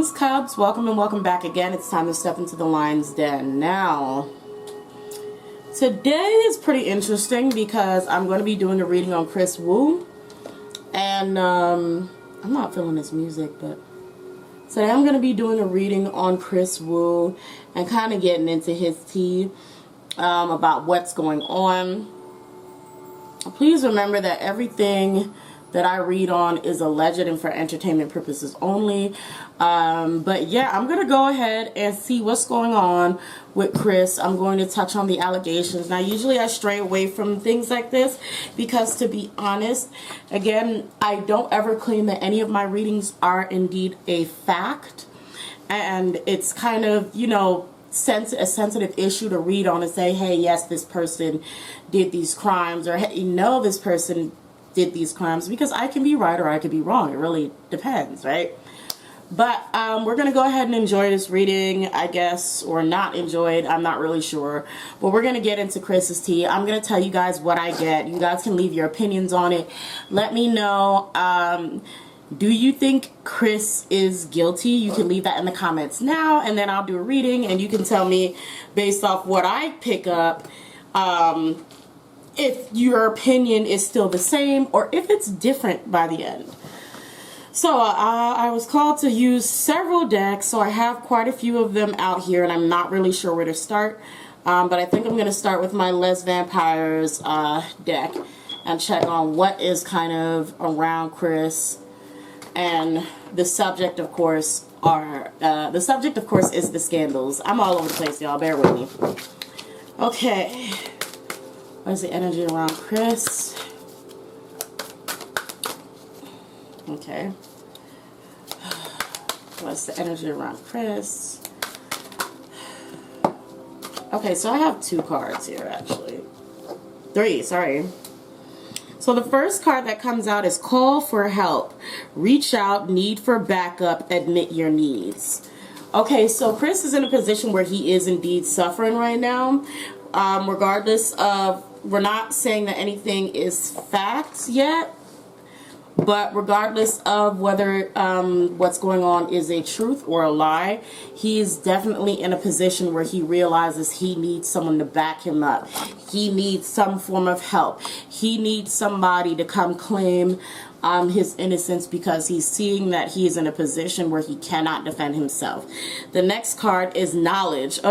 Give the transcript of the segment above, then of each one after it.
Greetings, Cubs. Welcome and welcome back again. It's time to step into the lion's den. Now, today is pretty interesting because I'm going to be doing a reading on Kris Wu. And I'm not feeling his music, but today I'm going to be doing a reading on Kris Wu and kind of getting into his tea about what's going on. Please remember that everything that I read on is alleged and for entertainment purposes only. But yeah, I'm going to go ahead and see what's going on with Kris. I'm going to touch on the allegations. Now, usually I stray away from things like this because, to be honest, again, I don't ever claim that any of my readings are indeed a fact. And it's kind of, you know, a sensitive issue to read on and say, hey, yes, this person did these crimes, or hey, no, this person did these crimes, because I can be right or I could be wrong. It really depends, right? But we're going to go ahead and enjoy this reading, I guess, or not enjoy it. I'm not really sure. But we're going to get into Kris's tea. I'm going to tell you guys what I get. You guys can leave your opinions on it. Let me know, do you think Kris is guilty? You can leave that in the comments now, and then I'll do a reading, and you can tell me, based off what I pick up, if your opinion is still the same or if it's different by the end. So I was called to use several decks, so I have quite a few of them out here, and I'm not really sure where to start. But I think I'm going to start with my Les Vampires deck and check on what is kind of around Kris. And the subject, of course, is the scandals. I'm all over the place, y'all. Bear with me. Okay. What's the energy around Kris? Okay. What's the energy around Kris? Okay, so I have two cards here, actually. Three, sorry. So the first card that comes out is Call for Help. Reach out, need for backup, admit your needs. Okay, so Kris is in a position where he is indeed suffering right now. Regardless of, we're not saying that anything is facts yet, but regardless of whether what's going on is a truth or a lie, he is definitely in a position where he realizes he needs someone to back him up. He needs some form of help. He needs somebody to come claim his innocence, because he's seeing that he is in a position where he cannot defend himself. The next card is Knowledge.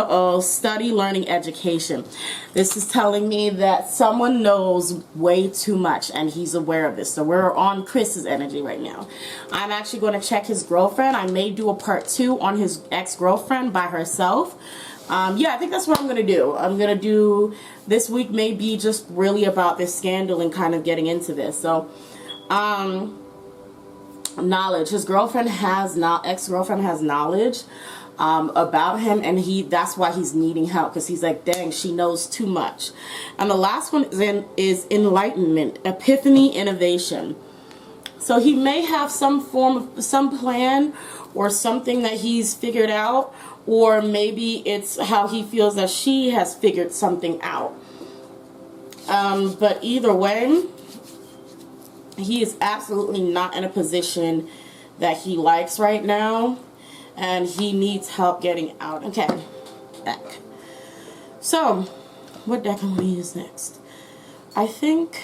Study, learning, education. This is telling me that someone knows way too much and he's aware of this. So we're on Kris's energy right now. I'm actually going to check his girlfriend. I may do a part 2 on his ex-girlfriend by herself. Yeah, I think that's what I'm going to do. I'm going to do, this week may be just really about this scandal and kind of getting into this. So, knowledge. His girlfriend has ex-girlfriend has knowledge about him, and that's why he's needing help, because he's like, dang, she knows too much. And the last one is enlightenment, epiphany, innovation. So he may have some plan or something that he's figured out, or maybe it's how he feels that she has figured something out. But either way, he is absolutely not in a position that he likes right now, and he needs help getting out. Okay, back. So, what deck am I going to use next? I think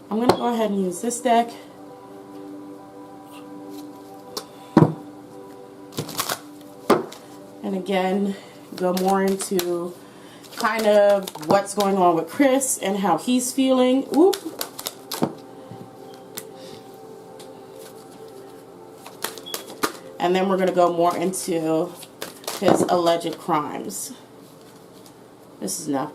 I'm going to go ahead and use this deck. And again, go more into kind of what's going on with Kris and how he's feeling. Oop. And then we're going to go more into his alleged crimes. This is enough.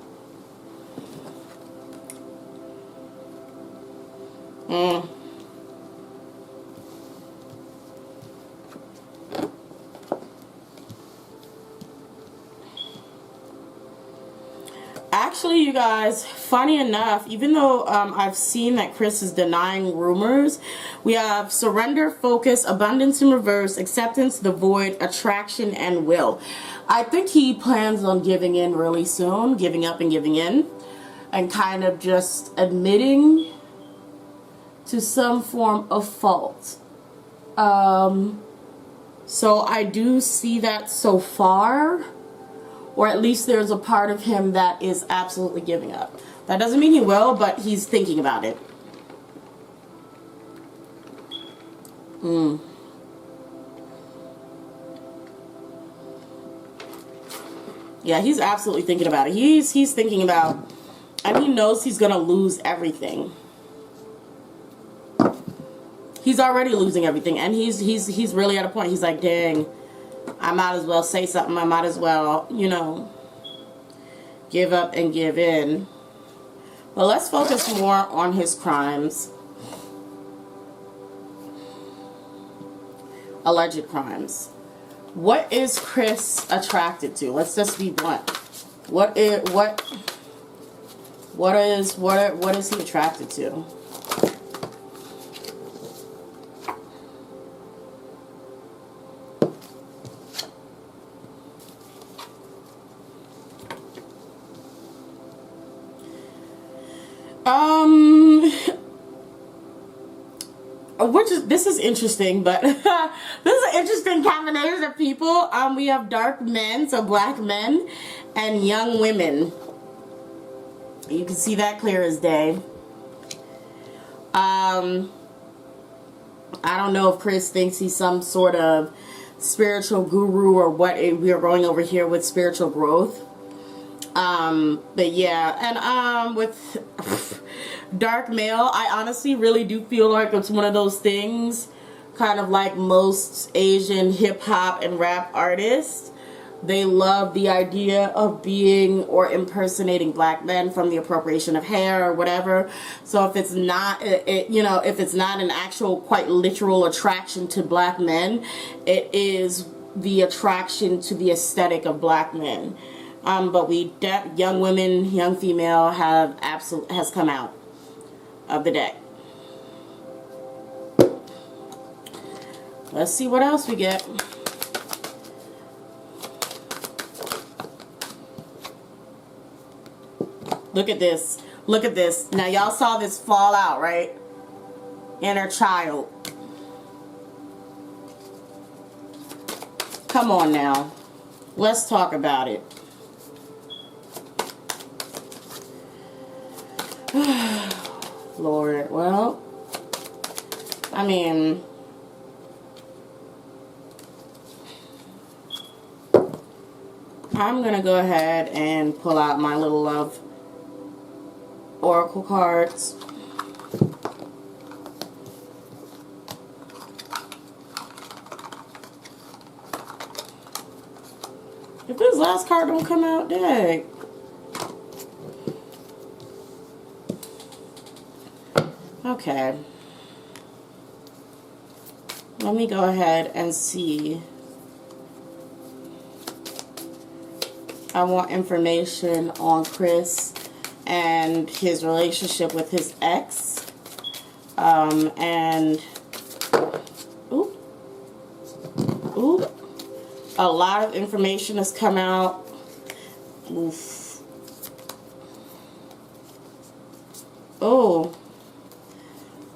Actually, you guys, funny enough, even though I've seen that Kris is denying rumors, we have surrender, focus, abundance in reverse, acceptance, the void, attraction, and will. I think he plans on giving in really soon, giving up and giving in, and kind of just admitting to some form of fault. So I do see that so far, or at least there's a part of him that is absolutely giving up. That doesn't mean he will, but he's thinking about it. Yeah, he's absolutely thinking about it. He's thinking about, and he knows he's gonna lose everything. He's already losing everything, and he's really at a point. He's like, dang, I might as well say something. I might as well, you know, give up and give in. But let's focus more on his crimes. Alleged crimes. What is Kris attracted to? Let's just be blunt. What is he attracted to? This is interesting, but this is an interesting combination of people. We have dark men, so black men, and young women. You can see that clear as day. I don't know if Kris thinks he's some sort of spiritual guru or what. We are going over here with spiritual growth. But yeah, and with dark male, I honestly really do feel like it's one of those things, kind of like most Asian hip-hop and rap artists. They love the idea of being or impersonating black men, from the appropriation of hair or whatever. So if it's not, if it's not an actual, quite literal attraction to black men, it is the attraction to the aesthetic of black men. But young women, young female has come out of the deck. Let's see what else we get. Look at this. Look at this. Now y'all saw this fall out, right? Inner child. Come on now. Let's talk about it. Lord, well, I mean, I'm gonna go ahead and pull out my little love oracle cards. If this last card don't come out, dang. Okay. Let me go ahead and see. I want information on Kris and his relationship with his ex. And a lot of information has come out. Oof. Oh.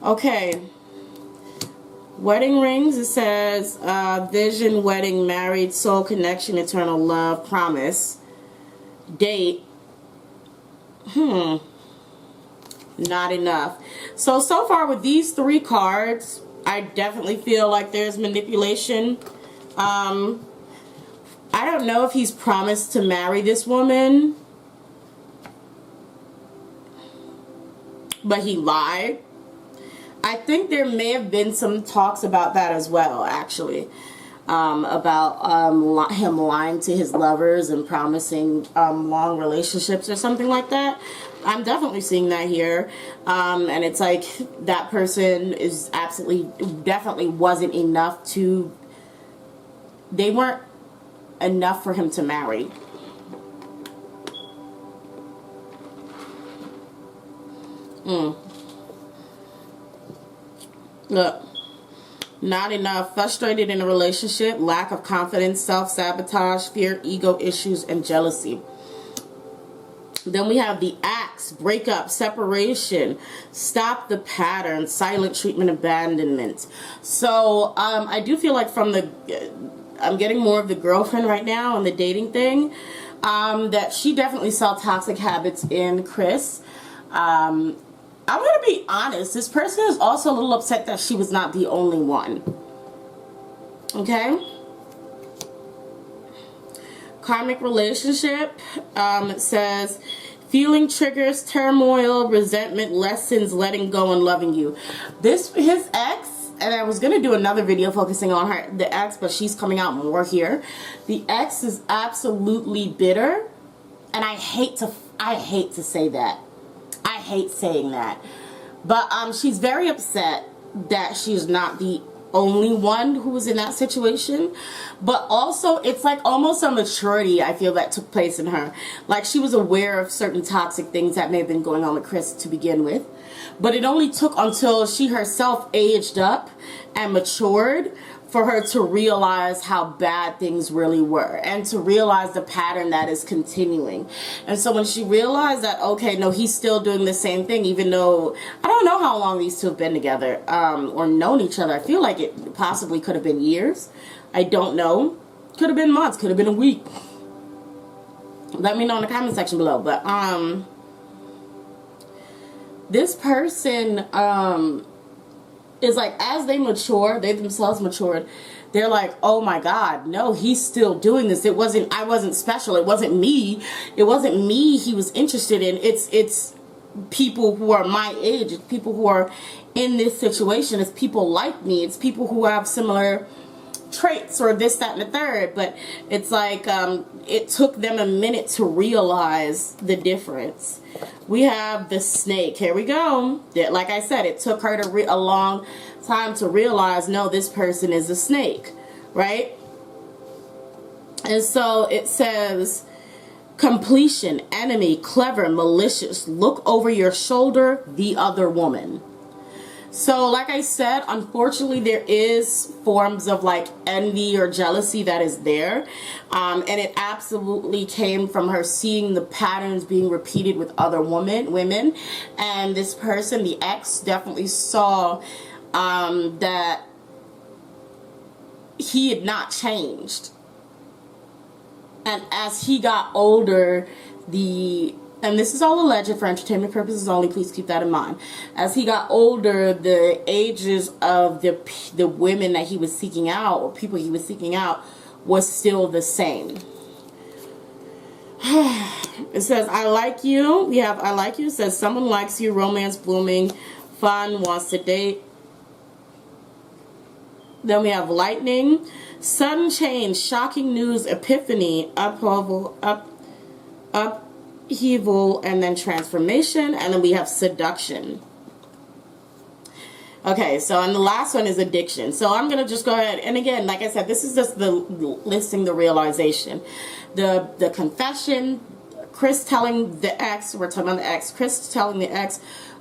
Okay. Wedding rings, it says vision, wedding, married, soul connection, eternal love, promise, date. Not enough. So far with these three cards, I definitely feel like there's manipulation. I don't know if he's promised to marry this woman, but he lied. I think there may have been some talks about that as well, actually, about him lying to his lovers and promising long relationships or something like that. I'm definitely seeing that here, and it's like that person is definitely wasn't enough to, they weren't enough for him to marry. Look, not enough. Frustrated in a relationship, lack of confidence, self-sabotage, fear, ego issues, and jealousy. Then we have the Axe, breakup, separation, stop the pattern, silent treatment, abandonment. So I do feel like from the, I'm getting more of the girlfriend right now and the dating thing, that she definitely saw toxic habits in Kris. I'm going to be honest, this person is also a little upset that she was not the only one. Okay? Karmic relationship, it says, feeling triggers, turmoil, resentment, lessons, letting go, and loving you. His ex, and I was going to do another video focusing on her, the ex, but she's coming out more here. The ex is absolutely bitter, and I hate to say that. I hate saying that. But she's very upset that she's not the only one who was in that situation. But also, it's like almost a maturity, I feel, that took place in her. Like, she was aware of certain toxic things that may have been going on with Kris to begin with. But it only took until she herself aged up and matured for her to realize how bad things really were, and to realize the pattern that is continuing. And so when she realized that, okay, no, he's still doing the same thing, even though, I don't know how long these two have been together, or known each other. I feel like it possibly could have been years. I don't know. Could have been months, could have been a week. Let me know in the comment section below. But this person, is like, as they mature, they themselves matured, they're like, oh my God, no, he's still doing this. I wasn't special. It wasn't me. It wasn't me he was interested in. It's people who are my age. It's people who are in this situation. It's people like me. It's people who have similar traits or this, that, and the third. But it's like, it took them a minute to realize the difference. We have the Snake. Here we go. Like I said, it took her a long time to realize, no, this person is a snake, right? And so it says, completion, enemy, clever, malicious, look over your shoulder, the other woman. So like I said, unfortunately, there is forms of like envy or jealousy that is there. And it absolutely came from her seeing the patterns being repeated with other women. And this person, the ex, definitely saw that he had not changed. And as he got older, and this is all alleged for entertainment purposes only, please keep that in mind. As he got older, the ages of the women that he was seeking out, or people he was seeking out, was still the same. It says, I like you. We have I like you. It says, someone likes you, romance blooming, fun, wants to date. Then we have lightning, sudden change, shocking news, epiphany, upheaval, and then transformation. And then we have seduction. Okay, so and the last one is addiction. So I'm going to just go ahead. And again, like I said, this is just the listing, the realization. The confession, Kris telling the ex, we're talking about the ex, Kris telling the ex,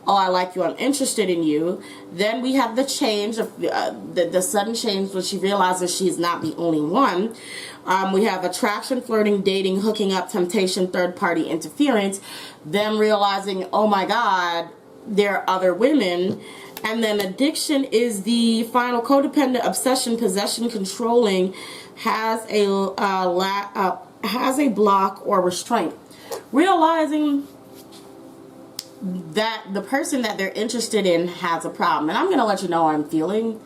oh, I like you, I'm interested in you. Then we have the change, of the sudden change when she realizes she's not the only one. We have attraction, flirting, dating, hooking up, temptation, third-party interference. Them realizing, oh my God, there are other women. And then addiction is the final, codependent, obsession, possession, controlling, has a block or restraint. Realizing that the person that they're interested in has a problem. And I'm going to let you know how I'm feeling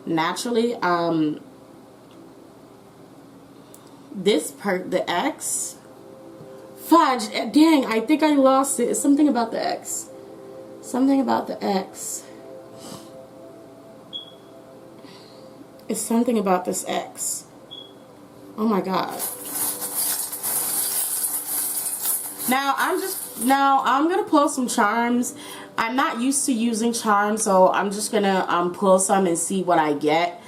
naturally. The ex, fudge, dang, I think I lost it. It's something about the ex. Something about the ex. It's something about this ex. Oh my God. Now I'm gonna pull some charms. I'm not used to using charms, so I'm just gonna pull some and see what I get.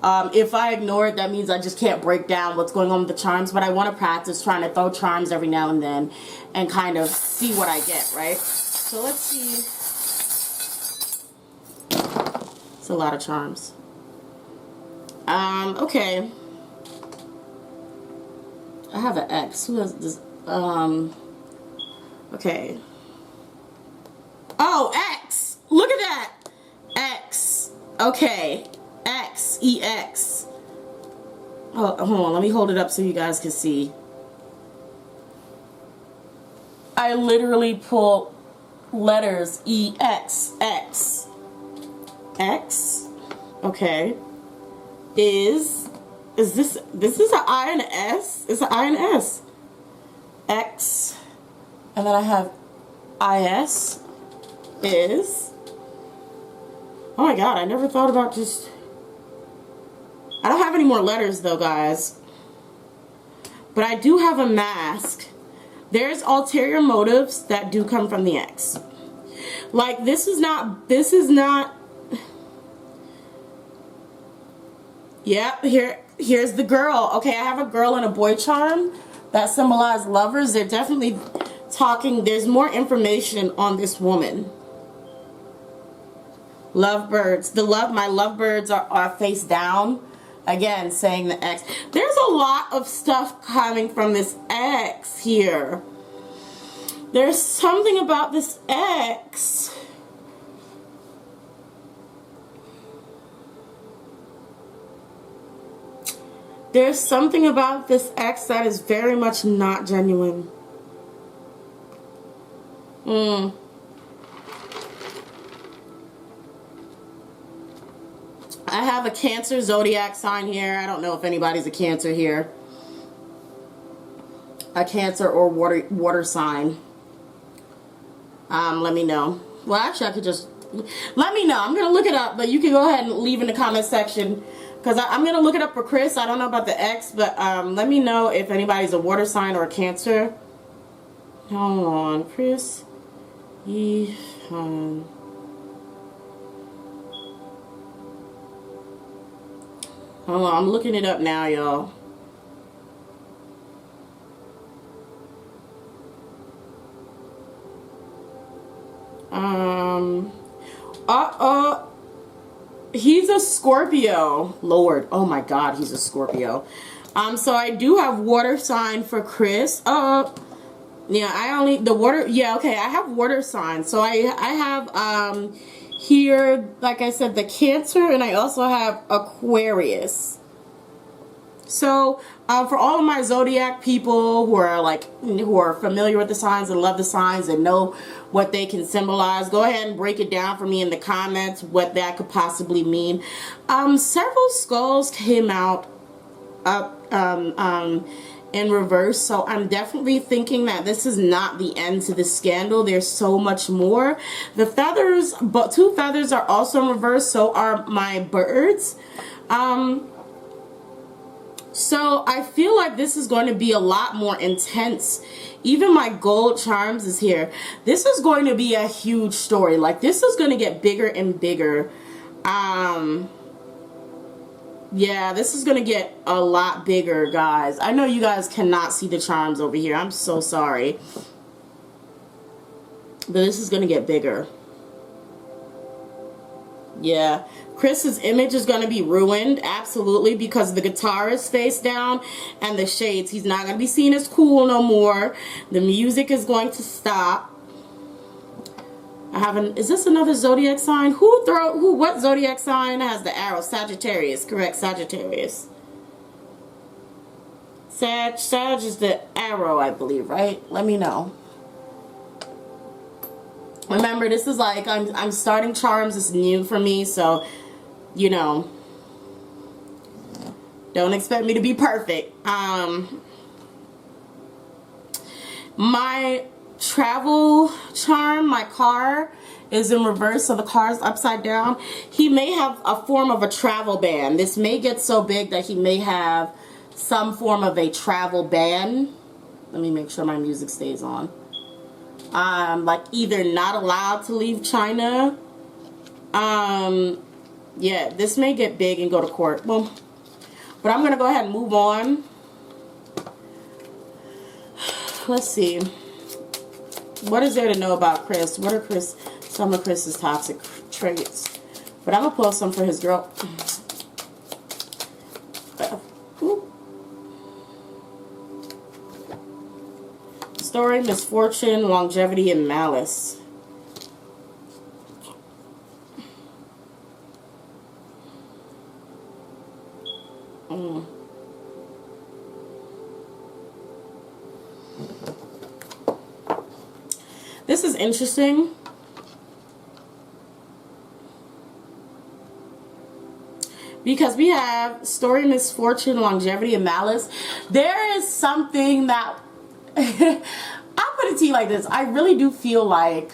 If I ignore it, that means I just can't break down what's going on with the charms, but I want to practice trying to throw charms every now and then and kind of see what I get, right? So let's see. It's a lot of charms. Okay. I have an ex. Who has this? Okay. Oh, X. Look at that. X. Okay. X. EX. Oh, hold on. Let me hold it up so you guys can see. I literally pull letters EX. X. X. Okay. Is this an I and an S? It's an I and an S. X. And then I have IS. Is. Oh my god, I never thought about just... I don't have any more letters though, guys. But I do have a mask. There's ulterior motives that do come from the X. Like, this is not... Yep, here's the girl. Okay, I have a girl and a boy charm that symbolize lovers. They're definitely talking. There's more information on this woman. Lovebirds. My lovebirds are face down. Again, saying the X. There's a lot of stuff coming from this X here. There's something about this X. There's something about this X that is very much not genuine. I have a Cancer zodiac sign here. I don't know if anybody's a Cancer here. A Cancer or water sign. Let me know. Well, actually, I could just... Let me know. I'm going to look it up, but you can go ahead and leave in the comment section. Because I'm going to look it up for Kris. I don't know about the X, but let me know if anybody's a water sign or a Cancer. Hold on. Kris. Hold on, I'm looking it up now, y'all. He's a Scorpio. Lord, oh my God, he's a Scorpio. So I do have water sign for Kris. Yeah, okay, I have water sign. So I have, here, like I said, the Cancer, and I also have Aquarius. So, for all of my zodiac people who are familiar with the signs and love the signs and know what they can symbolize, go ahead and break it down for me in the comments what that could possibly mean. Several skulls came out in reverse, so I'm definitely thinking that this is not the end to the scandal. There's so much more. The feathers, but 2 feathers are also in reverse, so are my birds. So I feel like this is going to be a lot more intense. Even my gold charms is here. This is going to be a huge story. Like, this is going to get bigger and bigger. Yeah, this is going to get a lot bigger, guys. I know you guys cannot see the charms over here. I'm so sorry. But this is going to get bigger. Yeah. Kris's image is going to be ruined, absolutely, because the guitar is face down and the shades. He's not going to be seen as cool no more. The music is going to stop. Is this another zodiac sign? What zodiac sign has the arrow? Sagittarius, correct, Sagittarius. Sag is the arrow, I believe, right? Let me know. Remember, this is like, I'm starting charms. It's new for me, so, you know, don't expect me to be perfect. My travel charm, my car is in reverse, so the car's upside down. He may have a form of a travel ban. This may get so big that he may have some form of a travel ban. Let me make sure my music stays on. Like either not allowed to leave China. Yeah, this may get big and go to court. Well, but I'm gonna go ahead and move on. Let's see. What is there to know about Kris? What are some of Kris's toxic traits? But I'm gonna pull some for his girl. story, misfortune, longevity, and malice. This is interesting. Because we have story, misfortune, longevity, and malice. There is something that I'll put it to you like this. I really do feel like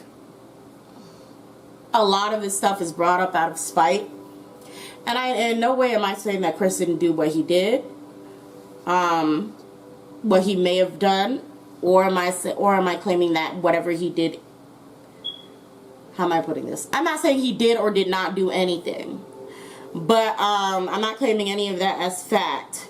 a lot of this stuff is brought up out of spite. And in no way am I saying that Kris didn't do what he did, what he may have done, or am I claiming that whatever he did? How am I putting this? I'm not saying he did or did not do anything, but I'm not claiming any of that as fact.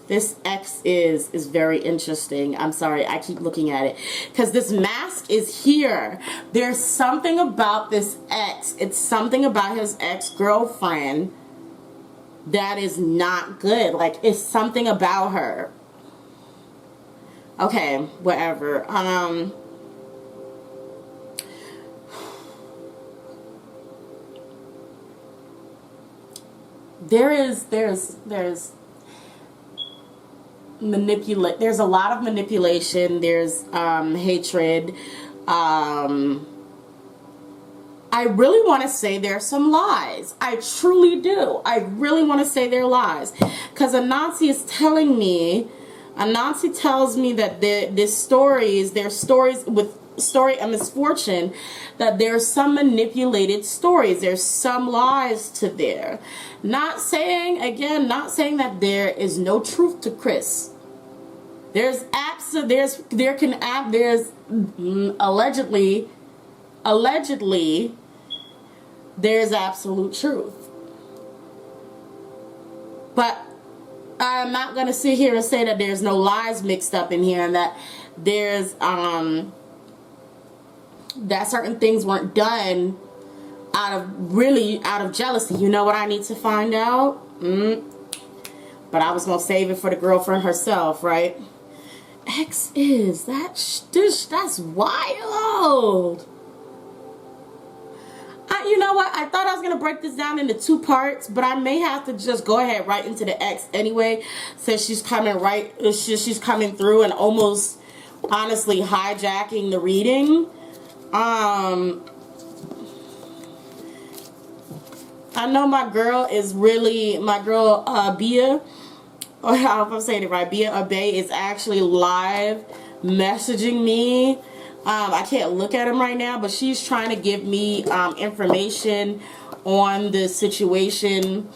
This X is very interesting. I'm sorry, I keep looking at it because this mask is here. There's something about this X. It's something about his ex-girlfriend that is not good. Like, it's something about her. Okay, whatever. There's a lot of manipulation. There's hatred. I really want to say there's some lies. I truly do. I really want to say they're lies, because Anansi is telling me, Anansi tells me that there's stories with story and misfortune, that there's some manipulated stories. There's some lies to there. Not saying that there is no truth to Kris. There's allegedly there's absolute truth. But I'm not going to sit here and say that there's no lies mixed up in here, and that there's that certain things weren't done out of jealousy. You know what I need to find out? But I was going to save it for the girlfriend herself, right? X is that's wild. You know what? I thought I was going to break this down into 2 parts, but I may have to just go ahead right into the X anyway, since she's coming she's coming through and almost honestly hijacking the reading. I know my girl Bia, or how I'm saying it right, Bia Abe is actually live messaging me. I can't look at him right now, but she's trying to give me information on the situation.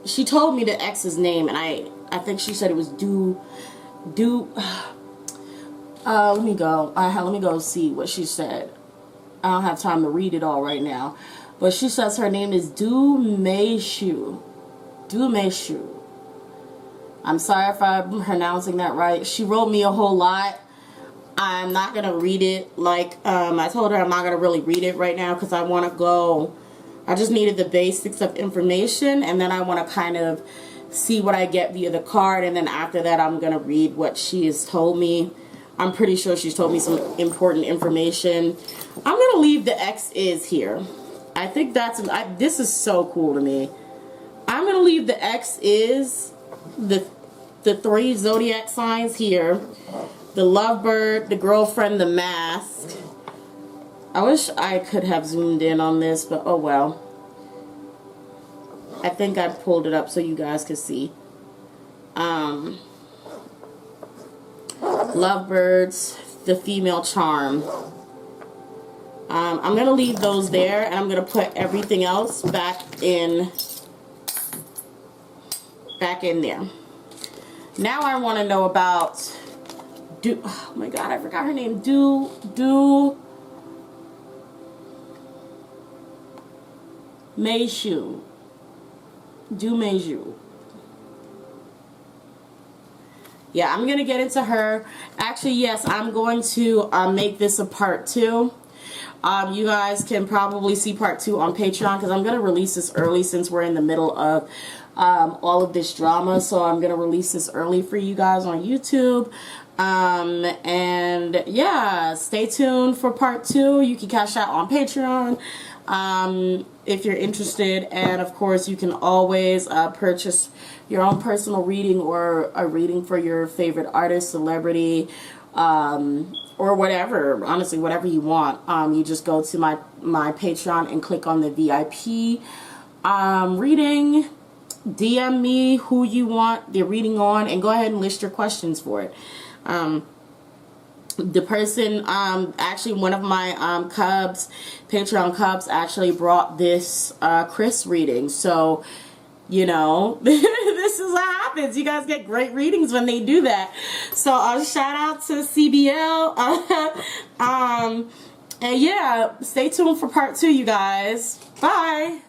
She told me the ex's name, and I think she said it was let me go see what she said. I don't have time to read it all right now, but she says her name is Du Meishu. I'm sorry if I'm pronouncing that right. She wrote me a whole lot. I'm not going to read it. Like, I told her I'm not going to really read it right now because I want to go. I just needed the basics of information, and then I want to kind of see what I get via the card, and then after that I'm going to read what she has told me. I'm pretty sure she's told me some important information. I'm going to leave the X is here. I think this is so cool to me. I'm going to leave the X is, the 3 zodiac signs here, the lovebird, the girlfriend, the mask. I wish I could have zoomed in on this, but oh well. I think I pulled it up so you guys could see. Lovebirds, the female charm. I'm going to leave those there, and I'm going to put everything else back in there. Now I want to know about oh my god, I forgot her name. Meishu. Yeah, I'm going to get into her. Actually, yes, I'm going to make this a part 2. You guys can probably see part 2 on Patreon, because I'm going to release this early since we're in the middle of all of this drama. So I'm going to release this early for you guys on YouTube. And yeah, stay tuned for part 2. You can cash out on Patreon if you're interested, and of course you can always purchase your own personal reading or a reading for your favorite artist, celebrity, or whatever. Honestly, whatever you want. You just go to my Patreon and click on the VIP reading. DM me who you want the reading on, and go ahead and list your questions for it. The person, actually one of my Patreon Cubs actually brought this Kris reading. So, you know, this is what happens. You guys get great readings when they do that. So shout out to CBL. And yeah, stay tuned for part 2, you guys. Bye.